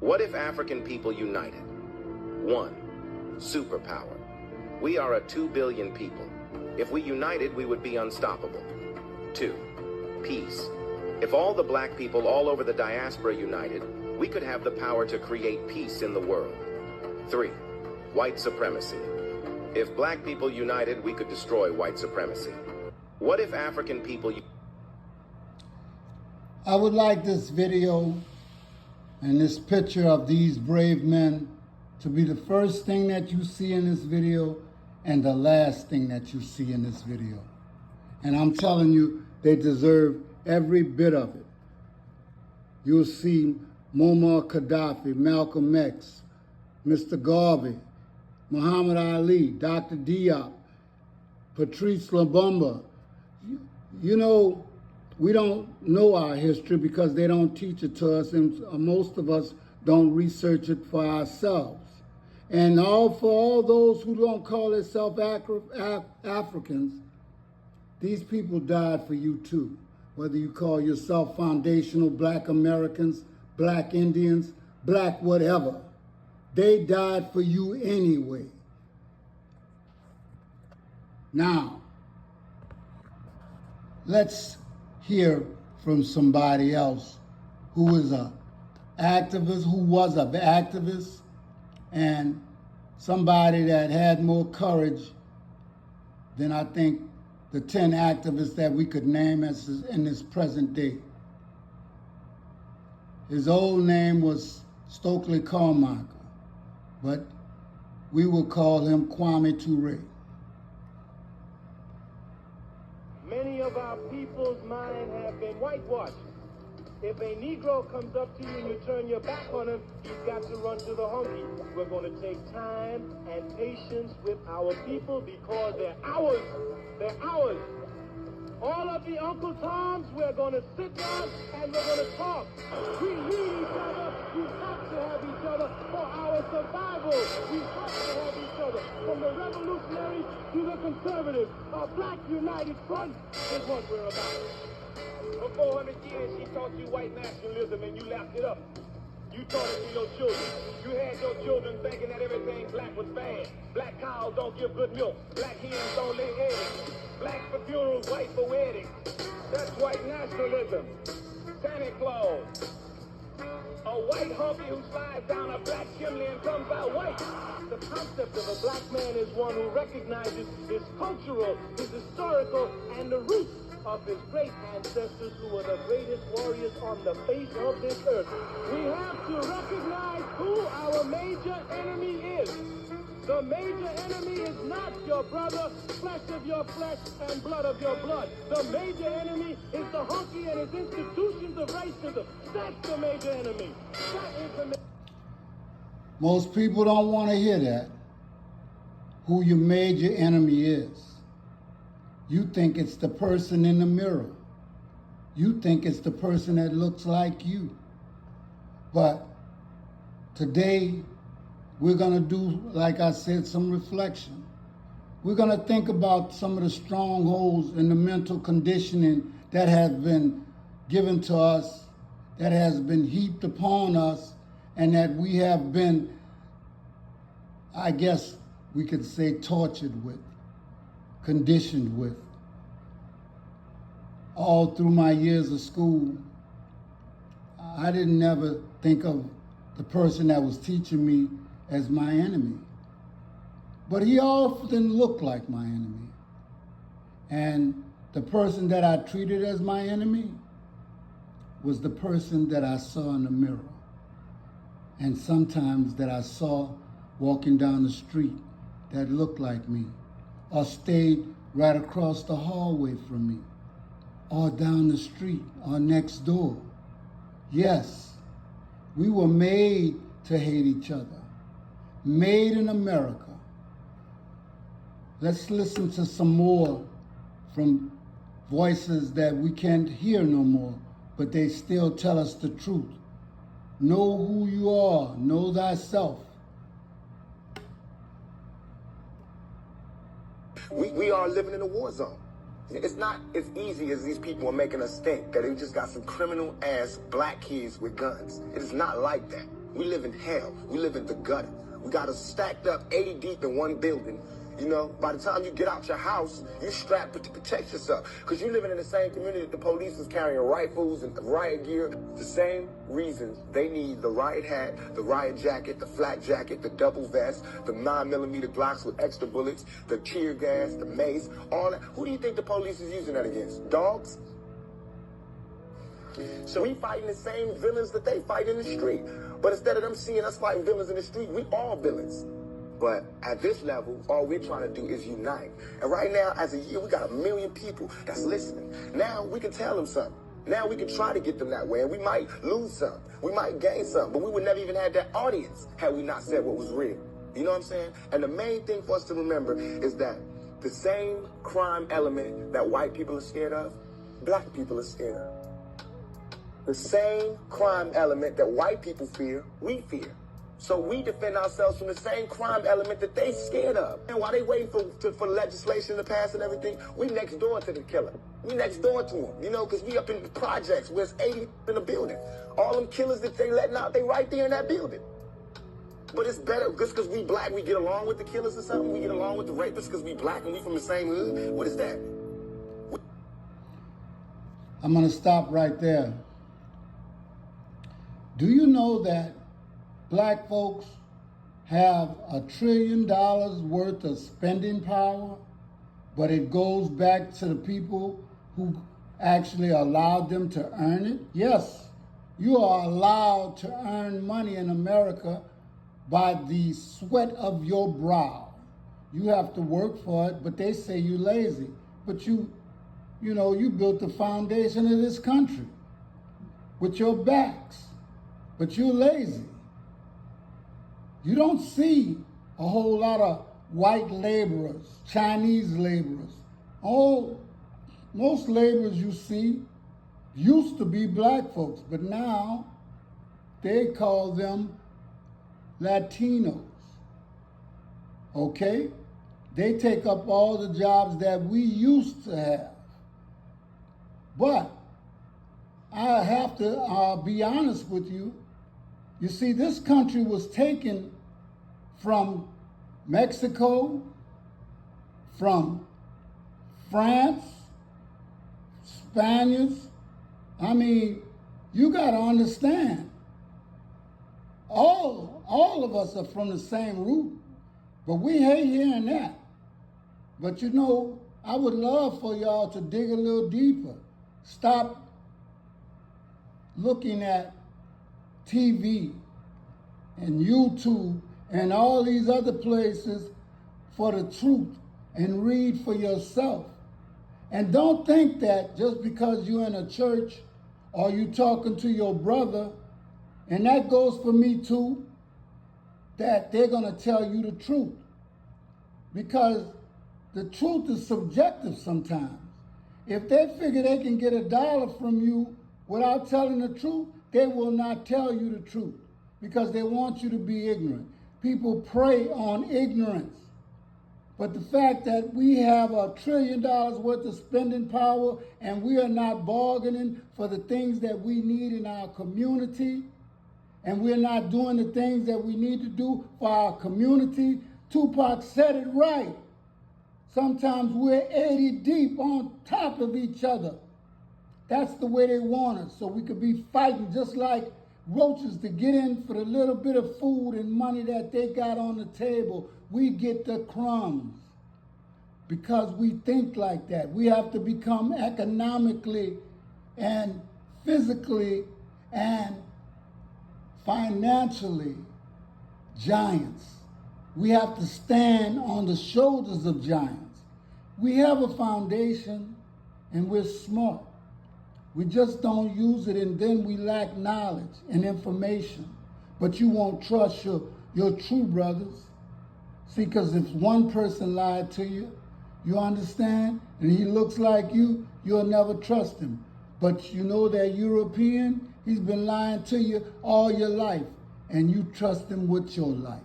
What if African people united? 1. Superpower. We are a 2 billion people. If we united, we would be unstoppable. 2. Peace. If all the black people all over the diaspora united, we could have the power to create peace in the world. 3. White supremacy. If black people united, we could destroy white supremacy. What if African people... I would like this video and this picture of these brave men to be the first thing that you see in this video and the last thing that you see in this video. And I'm telling you, they deserve every bit of it. You'll see Muammar Gaddafi, Malcolm X, Mr. Garvey, Muhammad Ali, Dr. Diop, Patrice Lumumba. You know, we don't know our history because they don't teach it to us, and most of us don't research it for ourselves. And for all those who don't call themselves Africans, these people died for you too. Whether you call yourself foundational Black Americans, Black Indians, Black whatever, they died for you anyway. Now, let's hear from somebody else who is an activist, who was an activist, and somebody that had more courage than I think the 10 activists that we could name as in this present day. His old name was Stokely Carmichael, but we will call him Kwame Ture. Many of our people's minds have been whitewashed. If a Negro comes up to you and you turn your back on him, you've got to run to the honky. We're going to take time and patience with our people because they're ours. They're ours. All of the Uncle Toms, we're going to sit down and we're going to talk. We need each other. We have to have each other for our survival. We have to have each other. From the revolutionaries to the conservatives, a Black United Front is what we're about. For 400 years, she taught you white nationalism and you lapped it up. You taught it to your children. You had your children thinking that everything black was bad. Black cows don't give good milk. Black hens don't lay eggs. Black for funerals, white for weddings. That's white nationalism. Santa Claus. A white humpy who slides down a black chimney and comes out white. The concept of a black man is one who recognizes his cultural, his historical, and the roots of his great ancestors who were the greatest warriors on the face of this earth. We have to recognize who our major enemy is. The major enemy is not your brother, flesh of your flesh and blood of your blood. The major enemy is the honky and his institutions of racism. That's the major enemy. That is the Most people don't want to hear that, who your major enemy is. You think it's the person in the mirror. You think it's the person that looks like you. But today, we're going to do, like I said, some reflection. We're going to think about some of the strongholds and the mental conditioning that has been given to us, that has been heaped upon us, and that we have been, I guess we could say, tortured with, conditioned with. All through my years of school, I didn't ever think of the person that was teaching me as my enemy. But he often looked like my enemy. And the person that I treated as my enemy was the person that I saw in the mirror. And sometimes that I saw walking down the street that looked like me, or stayed right across the hallway from me, or down the street, or next door. Yes, we were made to hate each other. Made in America. Let's listen to some more from voices that we can't hear no more, but they still tell us the truth. Know who you are. Know thyself. We are living in a war zone. It's not as easy as these people are making us think, that they just got some criminal-ass black kids with guns. It is not like that. We live in hell. We live in the gutter. We got us stacked up 80 deep in one building. You know, by the time you get out your house, you're strapped to protect yourself. Because you're living in the same community that the police is carrying rifles and riot gear. The same reasons they need the riot hat, the riot jacket, the flak jacket, the double vest, the 9mm Glocks with extra bullets, the tear gas, the mace, all that. Who do you think the police is using that against? Dogs? So we fighting the same villains that they fight in the street. But instead of them seeing us fighting villains in the street, we all villains. But at this level, all we're trying to do is unite. And right now, as a year, we got 1 million people that's listening. Now we can tell them something. Now we can try to get them that way. And we might lose some. We might gain some. But we would never even have that audience had we not said what was real. You know what I'm saying? And the main thing for us to remember is that the same crime element that white people are scared of, black people are scared of. The same crime element that white people fear, we fear. So we defend ourselves from the same crime element that they scared of. And while they waiting for legislation to pass and everything, we next door to the killer. We next door to him, you know, because we up in the projects where it's 80 in the building. All them killers that they letting out, they right there in that building. But it's better, just because we black, we get along with the killers or something? We get along with the rapists because we black and we from the same hood? What is that? I'm going to stop right there. Do you know that black folks have $1 trillion worth of spending power, but it goes back to the people who actually allowed them to earn it? Yes, you are allowed to earn money in America by the sweat of your brow. You have to work for it, but they say you're lazy. But you built the foundation of this country with your backs, but you're lazy. You don't see a whole lot of white laborers, Chinese laborers. Most laborers you see used to be black folks, but now they call them Latinos, okay? They take up all the jobs that we used to have. But I have to be honest with you. You see, this country was taken from Mexico, from France, Spaniards. I mean, you got to understand, all of us are from the same root, but we hate hearing that. But you know, I would love for y'all to dig a little deeper. Stop looking at TV and YouTube and all these other places for the truth and read for yourself. And don't think that just because you're in a church or you talking to your brother, and that goes for me too, that they're going to tell you the truth. Because the truth is subjective sometimes. If they figure they can get $1 from you without telling the truth, they will not tell you the truth because they want you to be ignorant. People prey on ignorance. But the fact that we have $1 trillion worth of spending power and we are not bargaining for the things that we need in our community, and we're not doing the things that we need to do for our community, Tupac said it right. Sometimes we're 80 deep on top of each other. That's the way they want us, so we could be fighting just like roaches to get in for the little bit of food and money that they got on the table. We get the crumbs because we think like that. We have to become economically and physically and financially giants. We have to stand on the shoulders of giants. We have a foundation and we're smart. We just don't use it, and then we lack knowledge and information. But you won't trust your true brothers. See, because if one person lied to you, you understand, and he looks like you, you'll never trust him. But you know that European, he's been lying to you all your life, and you trust him with your life.